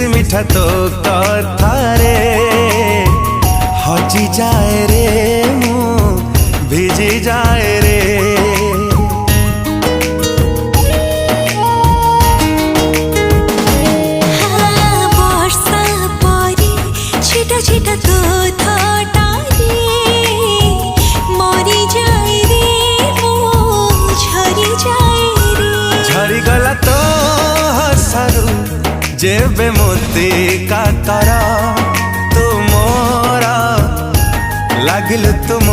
मिसी मिठा तो कथारे हजी जाए रे मु भिजी जाए रे। वर्षा परी छिटा छिटा तो थटारे मरी जाए रे मु झरी जाए रे। झरी गला तो हसारू जेबे मोती काकर तुमरा लागिल तुम